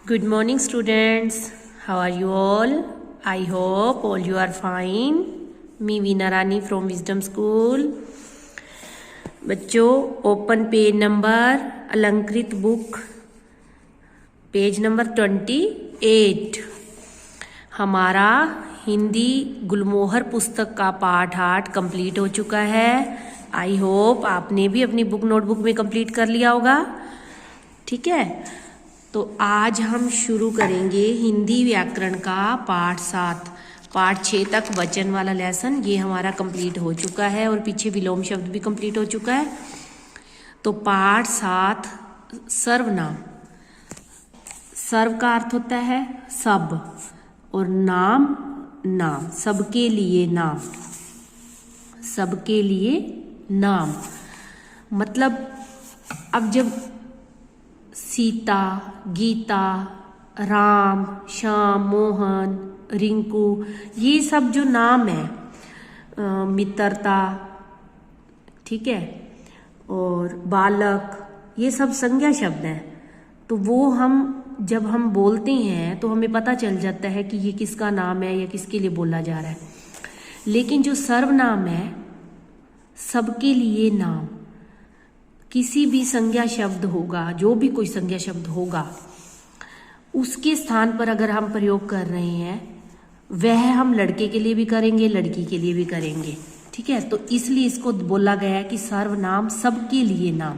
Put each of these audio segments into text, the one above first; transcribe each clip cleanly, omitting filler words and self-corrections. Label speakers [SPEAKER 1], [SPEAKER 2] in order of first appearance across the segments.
[SPEAKER 1] Good morning, students. How are you all? I hope all you are fine. Me Veena Rani from Wisdom School. बच्चों, open page number अलंकृत book, page number 28। हमारा हिंदी गुलमोहर पुस्तक का पाठ 8 complete हो चुका है। आई होप आपने भी अपनी बुक नोटबुक में कंप्लीट कर लिया होगा। ठीक है, तो आज हम शुरू करेंगे हिंदी व्याकरण का पाठ 7। पाठ 6 तक वचन वाला लेसन ये हमारा कंप्लीट हो चुका है और पीछे विलोम शब्द भी कंप्लीट हो चुका है। तो पाठ 7 सर्वनाम। सर्व का अर्थ होता है सब और नाम नाम, सबके लिए नाम, सबके लिए नाम। मतलब अब जब सीता, गीता, राम, श्याम, मोहन, रिंकू, ये सब जो नाम है, मित्रता, ठीक है, और बालक, ये सब संज्ञा शब्द हैं। तो वो हम जब हम बोलते हैं तो हमें पता चल जाता है कि ये किसका नाम है या किसके लिए बोला जा रहा है। लेकिन जो सर्वनाम है, सबके लिए नाम, किसी भी संज्ञा शब्द होगा, जो भी कोई संज्ञा शब्द होगा, उसके स्थान पर अगर हम प्रयोग कर रहे हैं, वह हम लड़के के लिए भी करेंगे, लड़की के लिए भी करेंगे। ठीक है, तो इसलिए इसको बोला गया है कि सर्वनाम सबके लिए नाम।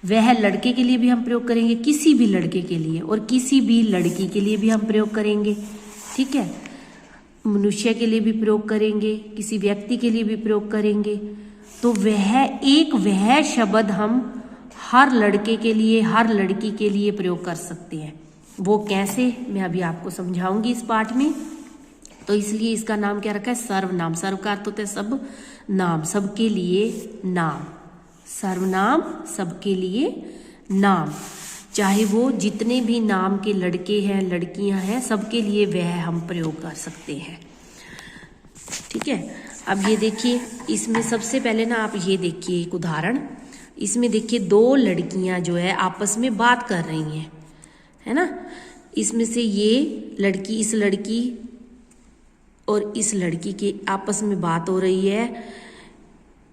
[SPEAKER 1] वह लड़के के लिए भी हम प्रयोग करेंगे, किसी भी लड़के के लिए, और किसी भी लड़की के लिए भी हम प्रयोग करेंगे। ठीक है, मनुष्य के लिए भी प्रयोग करेंगे, किसी व्यक्ति के लिए भी प्रयोग करेंगे। तो वह शब्द हम हर लड़के के लिए, हर लड़की के लिए प्रयोग कर सकते हैं। वो कैसे, मैं अभी आपको समझाऊंगी इस पाठ में। तो इसलिए इसका नाम क्या रखा है? सर्वनाम। सर्व का अर्थ होता है सब, नाम, सबके लिए नाम। सर्वनाम सबके लिए नाम, चाहे वो जितने भी नाम के लड़के हैं, लड़कियां हैं, सबके लिए वह हम प्रयोग कर सकते हैं। ठीक है, अब ये देखिए, इसमें सबसे पहले ना आप ये देखिए एक उदाहरण। इसमें देखिए 2 लड़कियां जो है आपस में बात कर रही हैं, है ना। इसमें से ये लड़की, इस लड़की और इस लड़की के आपस में बात हो रही है।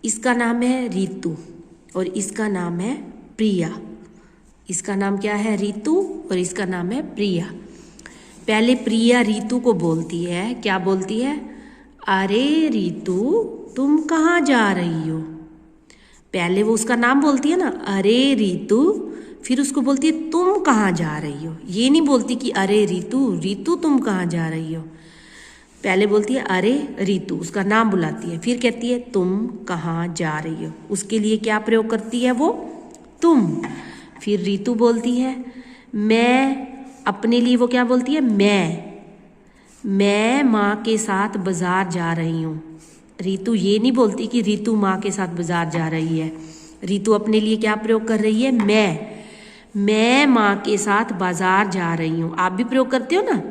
[SPEAKER 1] इसका नाम है रितु और इसका नाम है प्रिया। इसका नाम क्या है? रितु, और इसका नाम है प्रिया। पहले प्रिया रितु को बोलती है, क्या बोलती है? अरे रितु, तुम कहाँ जा रही हो? पहले वो उसका नाम बोलती है ना, अरे रितु, फिर उसको बोलती है तुम कहाँ जा रही हो। ये नहीं बोलती कि अरे रितु, रितु तुम कहाँ जा रही हो। पहले बोलती है अरे रितु, उसका नाम बुलाती है, फिर कहती है तुम कहाँ जा रही हो। उसके लिए क्या प्रयोग करती है वो? तुम। फिर रितु बोलती है मैं, अपने लिए वो क्या बोलती है? मैं माँ के साथ बाजार जा रही हूँ। रितु ये नहीं बोलती कि रितु माँ के साथ बाजार जा रही है। रितु अपने लिए क्या प्रयोग कर रही है? मैं माँ के साथ बाजार जा रही हूँ। आप भी प्रयोग करते हो ना,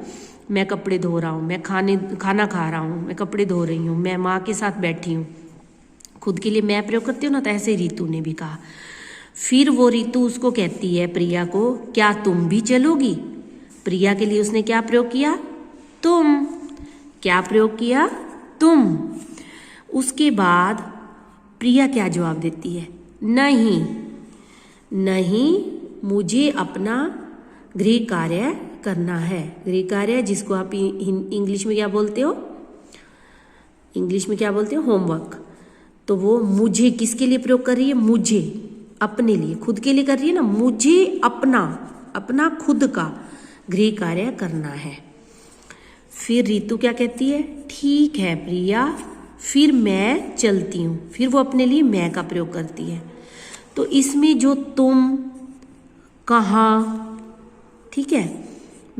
[SPEAKER 1] मैं कपड़े धो रहा हूँ, मैं खाना खा रहा हूँ, मैं कपड़े धो रही हूँ, मैं माँ के साथ बैठी हूँ। खुद के लिए मैं प्रयोग करती हूँ ना, तो ऐसे रितु ने भी कहा। फिर वो रितु उसको कहती है, प्रिया को, क्या तुम भी चलोगी? प्रिया के लिए उसने क्या प्रयोग किया? तुम। क्या प्रयोग किया? तुम। उसके बाद प्रिया क्या जवाब देती है? नहीं, मुझे अपना गृह कार्य करना है। गृह कार्य जिसको आप इंग्लिश में क्या बोलते हो? इंग्लिश में क्या बोलते हो? होमवर्क। तो वो मुझे किसके लिए प्रयोग कर रही है? मुझे, अपने लिए, खुद के लिए कर रही है ना। मुझे अपना खुद का गृह कार्य करना है। फिर रितु क्या कहती है? ठीक है प्रिया, फिर मैं चलती हूँ। फिर वो अपने लिए मैं का प्रयोग करती है। तो इसमें जो तुम, कहाँ, ठीक है,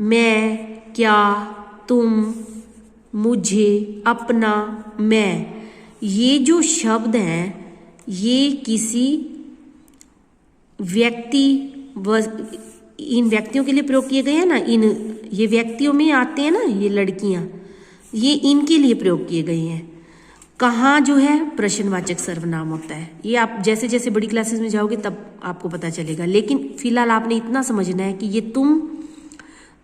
[SPEAKER 1] मैं, क्या, तुम, मुझे, अपना, मैं, ये जो शब्द हैं, ये किसी व्यक्ति, इन व्यक्तियों के लिए प्रयोग किए गए हैं ना। ये व्यक्तियों में आते हैं ना, ये लड़कियां, ये इनके लिए प्रयोग किए गए हैं। कहाँ जो है प्रश्नवाचक सर्वनाम होता है। ये आप जैसे जैसे बड़ी क्लासेस में जाओगे तब आपको पता चलेगा, लेकिन फिलहाल आपने इतना समझना है कि ये तुम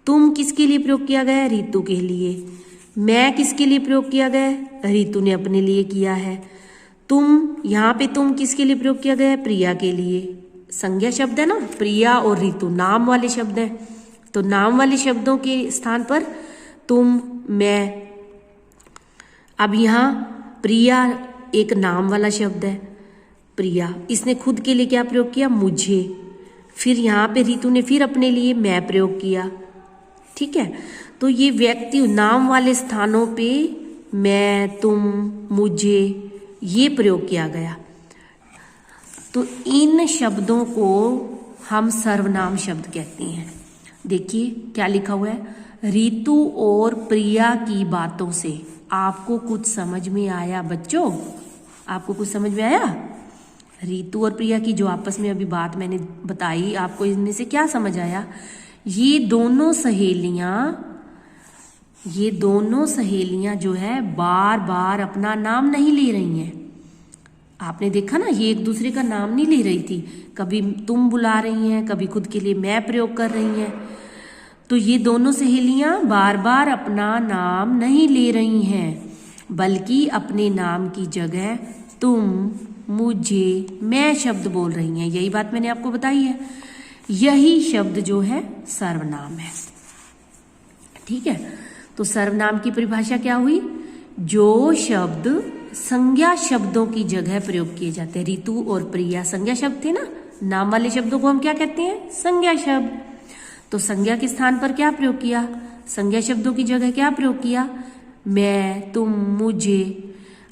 [SPEAKER 1] तुम किसके लिए प्रयोग किया गया है? ऋतु के लिए। मैं किसके लिए प्रयोग किया गया है? ऋतु ने अपने लिए किया है। तुम, यहाँ पे तुम किसके लिए प्रयोग किया गया है? प्रिया के लिए। संज्ञा शब्द है ना, प्रिया और ऋतु नाम वाले शब्द हैं, तो नाम वाले शब्दों के स्थान पर तुम, मैं। अब यहाँ प्रिया एक नाम वाला शब्द है, प्रिया, इसने खुद के लिए क्या प्रयोग किया? मुझे। फिर यहाँ पे ऋतु ने फिर अपने लिए मैं प्रयोग किया। ठीक है, तो ये व्यक्ति नाम वाले स्थानों पे मैं, तुम, मुझे, ये प्रयोग किया गया। तो इन शब्दों को हम सर्वनाम शब्द कहते हैं। देखिए क्या लिखा हुआ है, ऋतु और प्रिया की बातों से। आपको कुछ समझ में आया बच्चों? आपको कुछ समझ में आया? ऋतु और प्रिया की जो आपस में अभी बात मैंने बताई, आपको इनमें से क्या समझ आया? ये दोनों सहेलियां जो है बार बार अपना नाम नहीं ले रही हैं। आपने देखा ना, ये एक दूसरे का नाम नहीं ले रही थी, कभी तुम बुला रही हैं, कभी खुद के लिए मैं प्रयोग कर रही हैं। तो ये दोनों सहेलियां बार बार अपना नाम नहीं ले रही हैं, बल्कि अपने नाम की जगह तुम, मुझे, मैं शब्द बोल रही हैं। यही बात मैंने आपको बताई है। यही शब्द जो है सर्वनाम है। ठीक है, तो सर्वनाम की परिभाषा क्या हुई? जो शब्द संज्ञा शब्दों की जगह प्रयोग किए जाते हैं। ऋतु और प्रिया संज्ञा शब्द थे ना, नाम वाले शब्दों को हम क्या कहते हैं? संज्ञा शब्द। तो संज्ञा के स्थान पर क्या प्रयोग किया? संज्ञा शब्दों की जगह क्या प्रयोग किया? मैं, तुम, मुझे।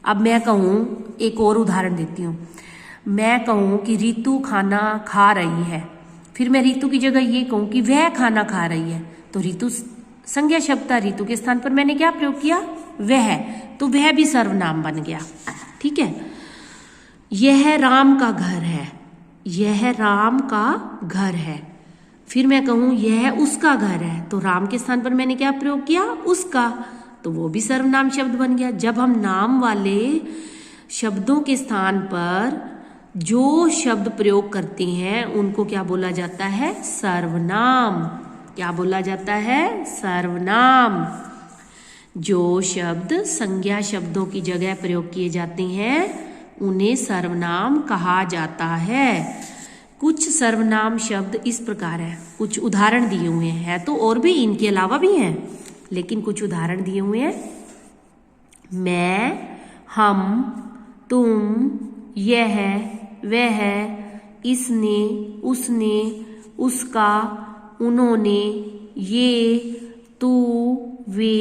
[SPEAKER 1] अब मैं कहूं, एक और उदाहरण देती हूँ। मैं कहूं कि ऋतु खाना खा रही है, फिर मैं ऋतु की जगह ये कहूं कि वह खाना खा रही है, तो ऋतु संज्ञा शब्द था, ऋतु के स्थान पर मैंने क्या प्रयोग किया? वह, तो वह भी सर्वनाम बन गया। ठीक है, यह राम का घर है, यह राम का घर है। फिर मैं कहूं यह उसका घर है, तो राम के स्थान पर मैंने क्या प्रयोग किया? उसका, तो वो भी सर्वनाम शब्द बन गया। जब हम नाम वाले शब्दों के स्थान पर जो शब्द प्रयोग करते हैं उनको क्या बोला जाता है? सर्वनाम। क्या बोला जाता है? सर्वनाम। जो शब्द संज्ञा शब्दों की जगह प्रयोग किए जाते हैं उन्हें सर्वनाम कहा जाता है। कुछ सर्वनाम शब्द इस प्रकार है, कुछ उदाहरण दिए हुए हैं, तो और भी इनके अलावा भी हैं, लेकिन कुछ उदाहरण दिए हुए हैं। मैं, हम, तुम, यह, वह, इसने, उसने, उसका, उन्होंने, ये, तू, वे,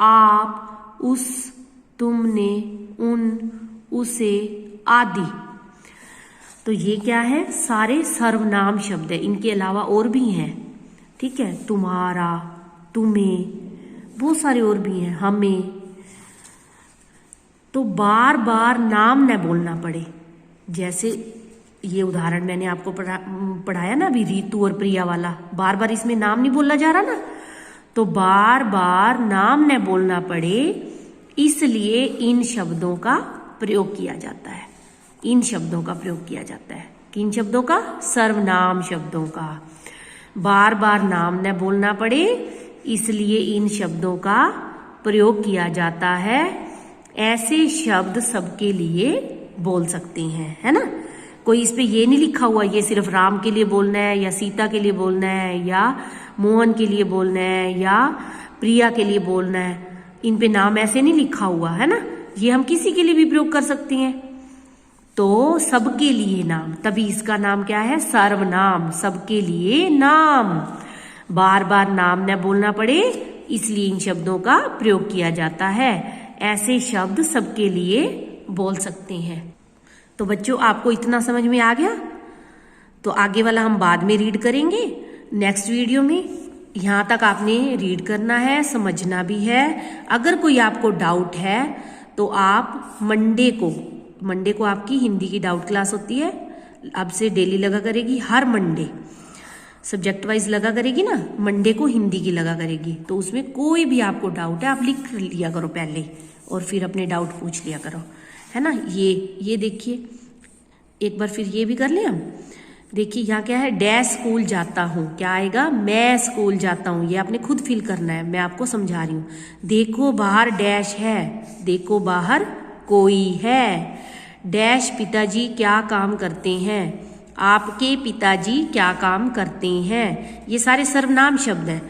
[SPEAKER 1] आप, उस, तुमने, उन, उसे आदि। तो ये क्या है? सारे सर्वनाम शब्द है। इनके अलावा और भी हैं। ठीक है, तुम्हारा, तुम्हें, बहुत सारे और भी हैं, हमें। तो बार बार नाम न बोलना पड़े। जैसे ये उदाहरण मैंने आपको पढ़ाया ना अभी, ऋतु और प्रिया वाला, बार बार इसमें नाम नहीं बोला जा रहा ना, तो बार बार नाम न बोलना पड़े, इसलिए इन शब्दों का प्रयोग किया जाता है। इन शब्दों का प्रयोग किया जाता है। किन शब्दों का? सर्वनाम शब्दों का। बार बार नाम न बोलना पड़े, इसलिए इन शब्दों का प्रयोग किया जाता है। ऐसे शब्द सबके लिए बोल सकते हैं, है ना। कोई इस पे ये नहीं लिखा हुआ ये सिर्फ राम के लिए बोलना है, या सीता के लिए बोलना है, या मोहन के लिए बोलना है, या प्रिया के लिए बोलना है। इन पे नाम ऐसे नहीं लिखा हुआ है ना। ये हम किसी के लिए भी प्रयोग कर सकते हैं। तो सबके लिए नाम, तभी इसका नाम क्या है? सर्वनाम। सबके लिए नाम। बार बार नाम न बोलना पड़े, इसलिए इन शब्दों का प्रयोग किया जाता है। ऐसे शब्द सबके लिए बोल सकते हैं। तो बच्चों, आपको इतना समझ में आ गया? तो आगे वाला हम बाद में रीड करेंगे नेक्स्ट वीडियो में। यहाँ तक आपने रीड करना है, समझना भी है। अगर कोई आपको डाउट है तो आप मंडे को आपकी हिंदी की डाउट क्लास होती है, अब से डेली लगा करेगी। हर मंडे सब्जेक्ट वाइज लगा करेगी ना, मंडे को हिंदी की लगा करेगी। तो उसमें कोई भी आपको डाउट है आप लिख लिया करो पहले, और फिर अपने डाउट पूछ लिया करो, है ना। ये देखिए, एक बार फिर ये भी कर लें हम। देखिए यहाँ क्या है, डैश स्कूल जाता हूँ, क्या आएगा, मैं स्कूल जाता हूँ। ये आपने खुद फील करना है, मैं आपको समझा रही हूँ। देखो बाहर डैश है, देखो बाहर कोई है। डैश पिताजी क्या काम करते हैं, आपके पिताजी क्या काम करते हैं। ये सारे सर्वनाम शब्द हैं।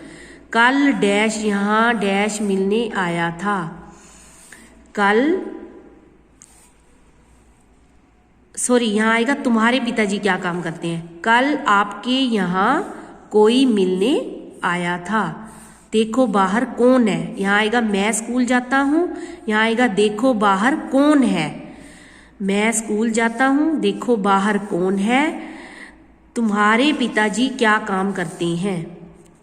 [SPEAKER 1] कल डैश यहाँ डैश मिलने आया था, कल सॉरी यहाँ आएगा तुम्हारे पिताजी क्या काम करते हैं। कल आपके यहाँ कोई मिलने आया था। देखो बाहर कौन है, यहाँ आएगा मैं स्कूल जाता हूँ, यहाँ आएगा देखो बाहर कौन है। मैं स्कूल जाता हूँ, देखो बाहर कौन है। तुम्हारे पिताजी क्या काम करते हैं,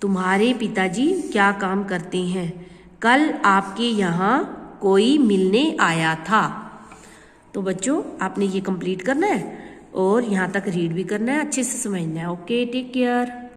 [SPEAKER 1] तुम्हारे पिताजी क्या काम करते हैं। कल आपके यहाँ कोई मिलने आया था। तो बच्चों आपने ये कंप्लीट करना है और यहाँ तक रीड भी करना है, अच्छे से समझना है। Okay, take care.